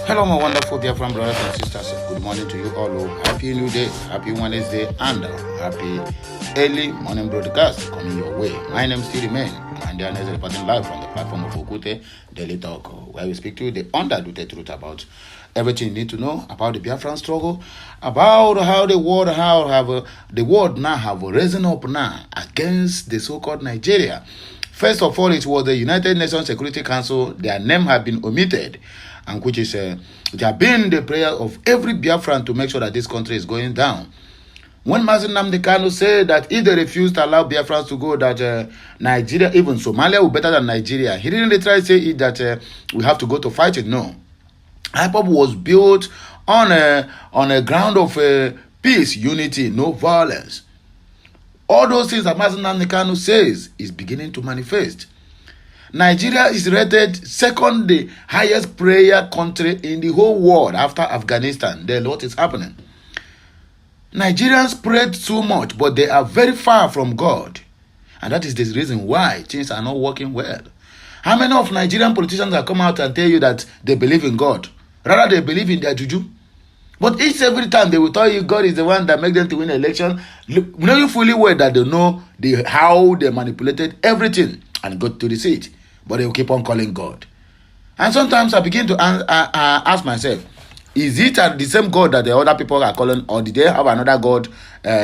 Hello, my wonderful dear friend, brothers and sisters. Good morning to you all. Happy New Day, happy Wednesday, and happy early morning broadcast coming your way. My name still remains Mandian is reporting live from the platform of Okute Daily Talk, where we speak to you the undiluted truth about everything you need to know about the Biafran struggle, about how the world now have risen up now against the so-called Nigeria. First of all, it was the United Nations Security Council. Their name have been omitted, and which is it has been the prayer of every Biafran to make sure that this country is going down. When Mazi Nnamdi Kanu said that if they refuse to allow Biafrans to go, that Nigeria, even Somalia, will be better than Nigeria, he didn't try to say it that we have to go to fight it. No, IPOB was built on a ground of peace, unity, no violence. All those things that Mazi Nnamdi Kanu says is beginning to manifest. Nigeria is rated second the highest prayer country in the whole world after Afghanistan. Then what is happening? Nigerians prayed so much, but they are very far from God. And that is the reason why things are not working well. How many of Nigerian politicians have come out and tell you that they believe in God? Rather, they believe in their juju. But every time they will tell you God is the one that makes them to win an election. Look, know you fully well that they know how they manipulated everything and got to the seat. But they will keep on calling God. And sometimes I begin to ask myself, is it the same God that the other people are calling, or did they have another God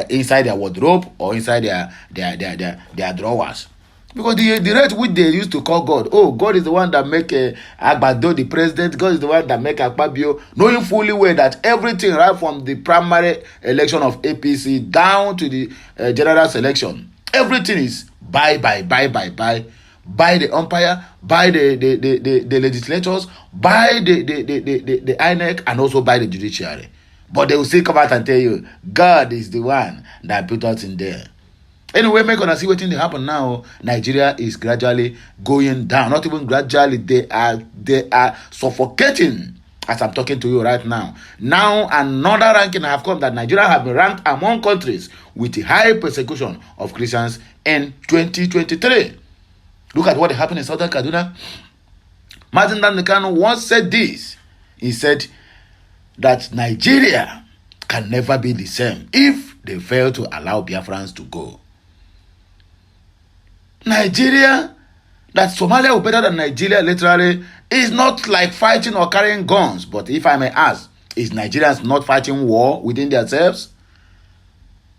inside their wardrobe or inside their drawers? Because the rate which they used to call God, oh, God is the one that make Agbado the president, God is the one that make Akpabio, knowing fully well that everything right from the primary election of APC down to the general selection, everything is by the umpire, by the legislators, by the INEC, and also by the judiciary. But they will still come out and tell you, God is the one that put us in there. Anyway, make gonna see what thing happen now. Nigeria is gradually going down. Not even gradually, they are suffocating as I'm talking to you right now. Now another ranking have come that Nigeria have been ranked among countries with high persecution of Christians in 2023. Look at what happened in Southern Kaduna. Mazi Nnamdi Kanu once said this. He said that Nigeria can never be the same if they fail to allow Biafrans to go. Nigeria, that Somalia will be better than Nigeria literally, is not like fighting or carrying guns. But if I may ask, is Nigerians not fighting war within themselves?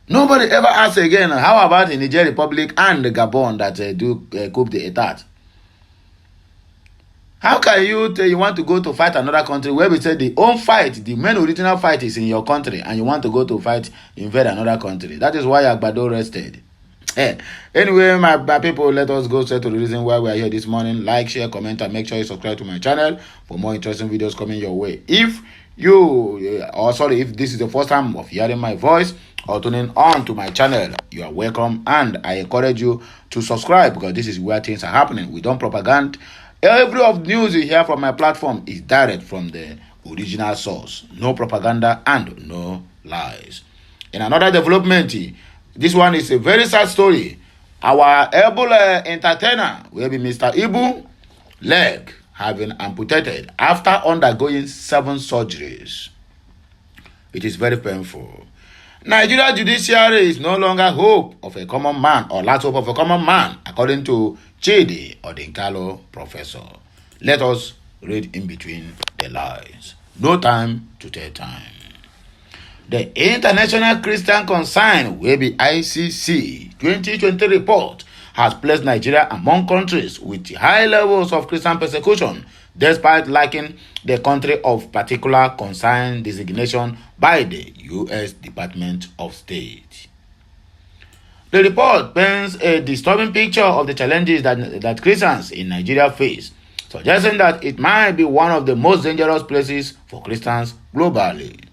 Nobody ever asks again, how about the Niger Republic and the Gabon that do coup d'etat? How can you want to go to fight another country where we say the own fight, the main original fight is in your country, and you want to go to fight, invade another country? That is why Agbado rested. Anyway, my people, let us go straight to the reason why we are here this morning. Like, share, comment, and make sure you subscribe to my channel for more interesting videos coming your way. If this is the first time of hearing my voice or tuning on to my channel, you are welcome, and I encourage you to subscribe because this is where things are happening. We don't propaganda. Every of the news you hear from my platform is direct from the original source. No propaganda and no lies. In another development, this one is a very sad story. Our able entertainer will be Mr. Ibu leg having amputated after undergoing 7 surgeries. It is very painful. Nigeria judiciary is no longer hope of a common man or last hope of a common man, according to Chidi Odinkalo professor. Let us read in between the lines. No time to tell time. The International Christian Concern will be ICC 2020 report has placed Nigeria among countries with high levels of Christian persecution, despite lacking the country of particular concern designation by the U.S. Department of State. The report paints a disturbing picture of the challenges that Christians in Nigeria face, suggesting that it might be one of the most dangerous places for Christians globally.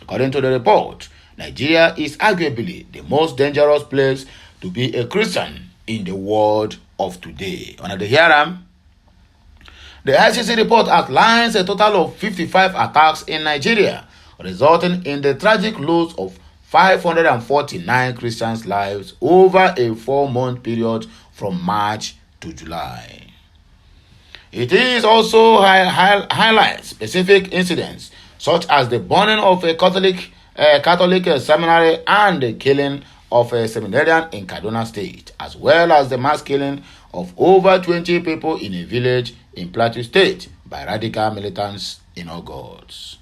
According to the report, Nigeria is arguably the most dangerous place to be a Christian in the world of today. Under the hearing, the ICC report outlines a total of 55 attacks in Nigeria, resulting in the tragic loss of 549 Christians' lives over a 4-month period from March to July. It is also highlights specific incidents such as the burning of a Catholic seminary and the killing of a seminarian in Kaduna State, as well as the mass killing of over 20 people in a village in Plateau State by radical militants in August.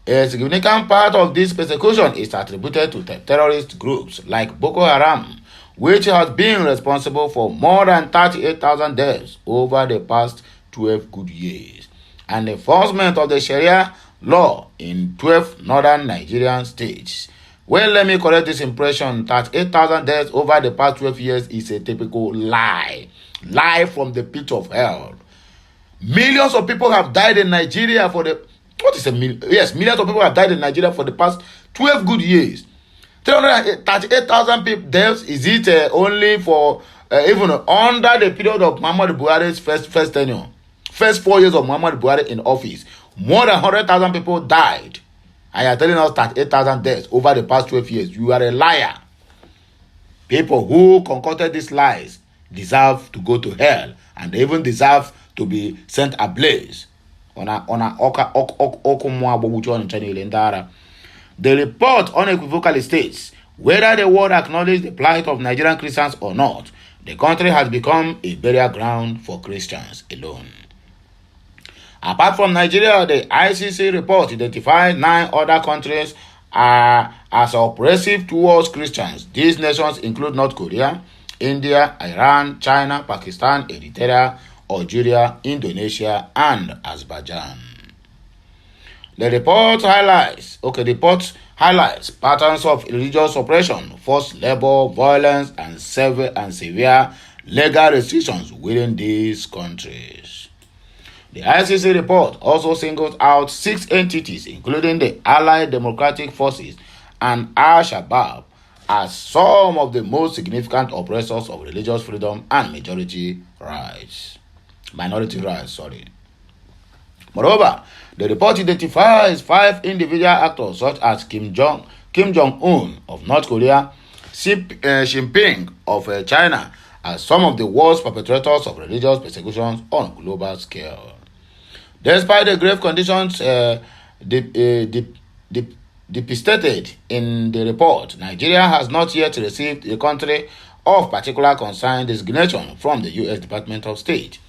A significant part of this persecution is attributed to terrorist groups like Boko Haram, which has been responsible for more than 38,000 deaths over the past 12 good years, and the enforcement of the Sharia law in 12 northern Nigerian states. Well, let me correct this impression that 8,000 deaths over the past 12 years is a typical lie. Lie from the pit of hell. Millions of people have died in Nigeria for the... What is a million? Yes, millions of people have died in Nigeria for the past 12 good years. 338,000 people deaths, is it only for even under the period of Muhammadu Buhari's first tenure? First 4 years of Muhammadu Buhari in office, more than 100,000 people died. And you are telling us that 8,000 deaths over the past 12 years. You are a liar. People who concocted these lies deserve to go to hell, and they even deserve to be sent ablaze. The report unequivocally states whether the world acknowledges the plight of Nigerian Christians or not, the country has become a burial ground for Christians alone. Apart from Nigeria, the ICC report identified 9 other countries as oppressive towards Christians. These nations include North Korea, India, Iran, China, Pakistan, Eritrea, Algeria, Indonesia, and Azerbaijan. The report highlights patterns of religious oppression, forced labor, violence, and severe legal restrictions within these countries. The ICC report also singles out 6 entities, including the Allied Democratic Forces and Al-Shabaab, as some of the most significant oppressors of religious freedom and minority rights. Moreover, the report identifies 5 individual actors such as Kim Jong-un of North Korea, Xi Jinping of China, as some of the worst perpetrators of religious persecutions on a global scale. Despite the grave conditions depicted in the report, Nigeria has not yet received a country of particular concern designation from the U.S. Department of State.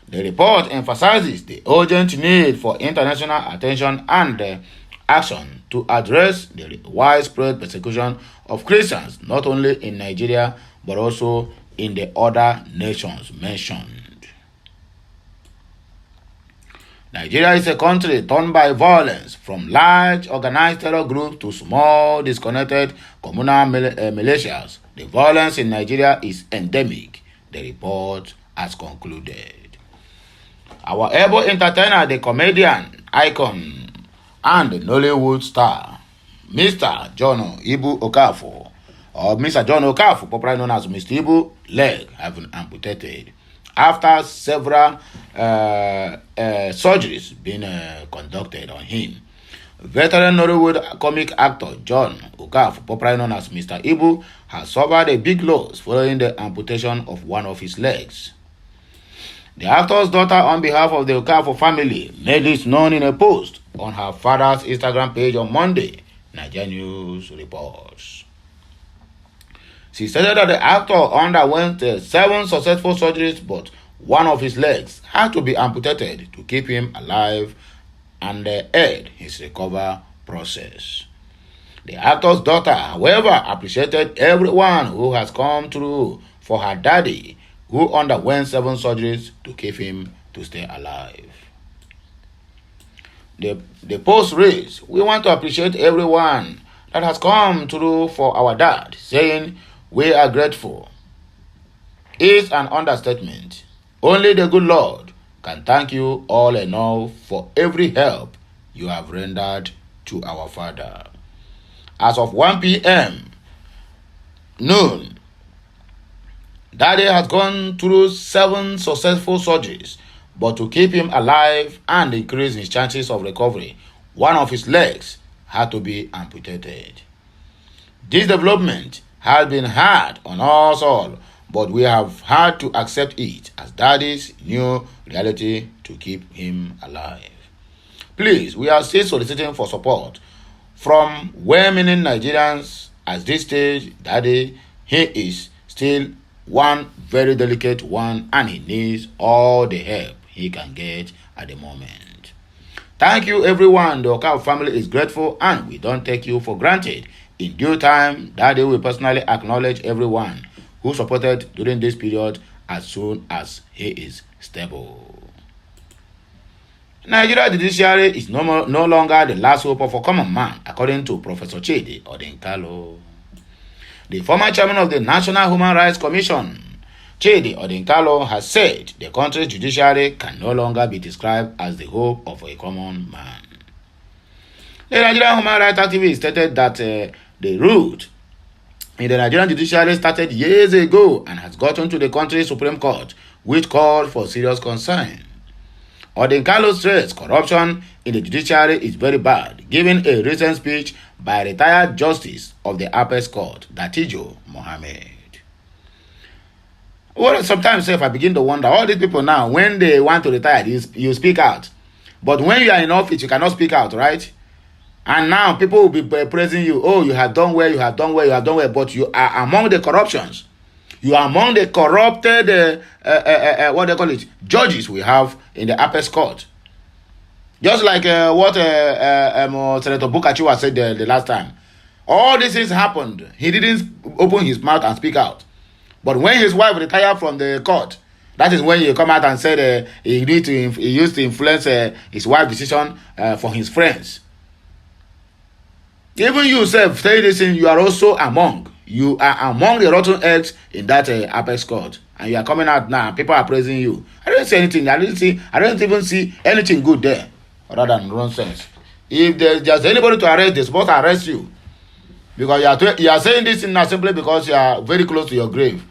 The report emphasizes the urgent need for international attention and action to address the widespread persecution of Christians, not only in Nigeria, but also in the other nations mentioned. Nigeria is a country torn by violence, from large organized terror groups to small disconnected communal militias. The violence in Nigeria is endemic, the report has concluded. Our able entertainer, the comedian, icon, and Nollywood star, Mr. John Ibu Okafor, or Mr. John Okafor, popularly known as Mr. Ibu, leg have been amputated after several surgeries being conducted on him. Veteran Nollywood comic actor John Okafor, popularly known as Mr. Ibu, has suffered a big loss following the amputation of one of his legs. The actor's daughter, on behalf of the Okafor family, made this known in a post on her father's Instagram page on Monday, Nigeria News reports. She stated that the actor underwent 7 successful surgeries, but one of his legs had to be amputated to keep him alive and aid his recovery process. The actor's daughter, however, appreciated everyone who has come through for her daddy, who underwent 7 surgeries to keep him to stay alive. The post reads, "We want to appreciate everyone that has come through for our dad, saying we are grateful. It's an understatement. Only the good Lord can thank you all enough for every help you have rendered to our father." As of 1 p.m. noon, Daddy has gone through 7 successful surgeries, but to keep him alive and increase his chances of recovery, one of his legs had to be amputated. This development has been hard on us all, but we have had to accept it as daddy's new reality to keep him alive. Please, we are still soliciting for support from well-meaning Nigerians at this stage. Daddy, he is still one very delicate one and he needs all the help he can get at the moment. Thank you everyone. The Okaf family is grateful and we don't take you for granted. In due time, Daddy will personally acknowledge everyone who supported during this period as soon as he is stable. Nigeria judiciary is no longer the last hope of a common man, according to Professor Chidi Odinkalo. The former chairman of the National Human Rights Commission, Chidi Odinkalo, has said the country's judiciary can no longer be described as the hope of a common man. The Nigerian human rights activist stated that the route in the Nigerian judiciary started years ago and has gotten to the country's Supreme Court, which called for serious concern. Odinkalo stressed corruption in the judiciary is very bad, giving a recent speech by retired Justice of the Apex Court, Datijo Mohammed. Well, sometimes if I begin to wonder, all these people now, when they want to retire, you speak out. But when you are in office, you cannot speak out, right? And now people will be praising you. Oh, you have done well, you have done well, you have done well. But you are among the corruptions. You are among the corrupted, what they call it, judges we have in the Apex Court. Just like what Senator Bukachiwa said the last time. All these things happened. He didn't open his mouth and speak out. But when his wife retired from the court, that is when he come out and said he used to influence his wife's decision for his friends. Even you yourself, say this thing, you are also among. You are among the rotten eggs in that Apex Court. And you are coming out now. People are praising you. I don't see anything. I don't even see anything good there. Rather than nonsense. If there's anybody to arrest, they're supposed to arrest you. Because you are saying this thing now simply because you are very close to your grave.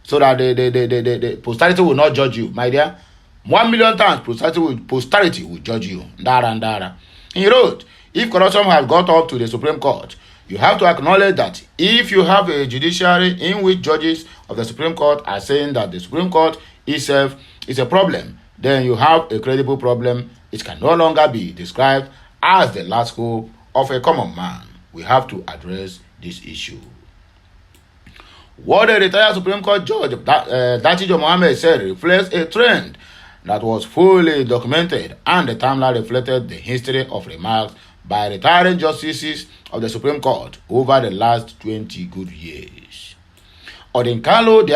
So that the posterity will not judge you, my dear. 1 million times posterity will judge you. Dara. He wrote, if corruption has got up to the Supreme Court, you have to acknowledge that if you have a judiciary in which judges of the Supreme Court are saying that the Supreme Court itself is a problem, then you have a credible problem. It can no longer be described as the last hope of a common man. We have to address this issue. What the retired Supreme Court judge, Datijo Mohammed, said reflects a trend that was fully documented, and the timeline reflected the history of remarks by retiring justices of the Supreme Court over the last 20 good years. Odinkalo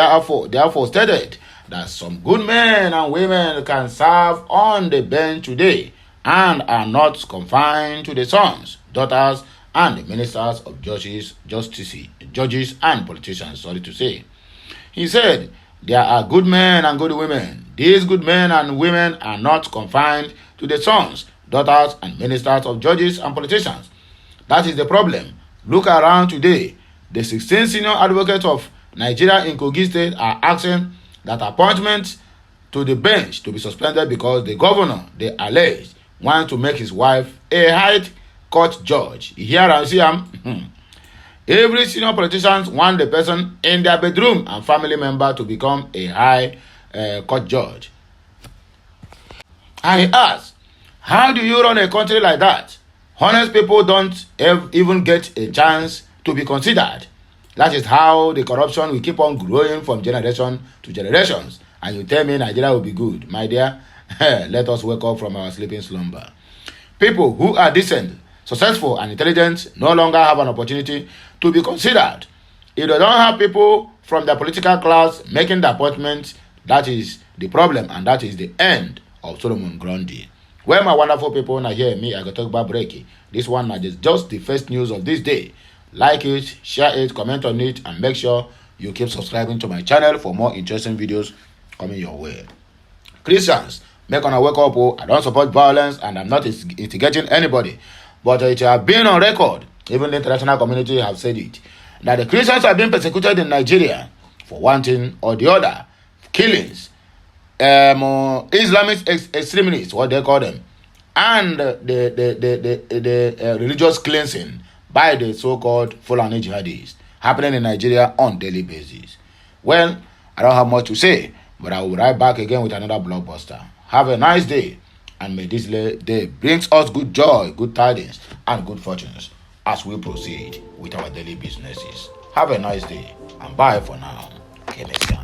therefore stated that some good men and women can serve on the bench today and are not confined to the sons, daughters, and the ministers of judges and politicians, sorry to say. He said, there are good men and good women. These good men and women are not confined to the sons, daughters, and ministers of judges and politicians. That is the problem. Look around today. The 16 senior advocates of Nigeria in Kogi State are asking that appointment to the bench to be suspended because the governor, they allege, wants to make his wife a high court judge. You hear and see him? Every senior politician want the person in their bedroom and family member to become a high court judge. And he asks, how do you run a country like that? Honest people don't even get a chance to be considered. That is how the corruption will keep on growing from generation to generations. And you tell me Nigeria will be good. My dear, let us wake up from our sleeping slumber. People who are decent, successful, and intelligent no longer have an opportunity to be considered. If they don't have people from the political class making the appointments, that is the problem, and that is the end of Solomon Grundy. Well, my wonderful people, now hear me, I go talk about breaking. This one is just the first news of this day. Like it, share it, comment on it, and make sure you keep subscribing to my channel for more interesting videos coming your way. Christians, make on a wake up. I don't support violence and I'm not instigating anybody. But it has been on record, even the international community have said it, that the Christians are being persecuted in Nigeria for one thing or the other. Killings, Islamic extremists, what they call them, and the religious cleansing by the so-called Fulani jihadists happening in Nigeria on daily basis. Well, I don't have much to say, but I will be right back again with another blockbuster. Have a nice day, and may this day brings us good joy, good tidings, and good fortunes as we proceed with our daily businesses. Have a nice day, and bye for now. Okay, next time.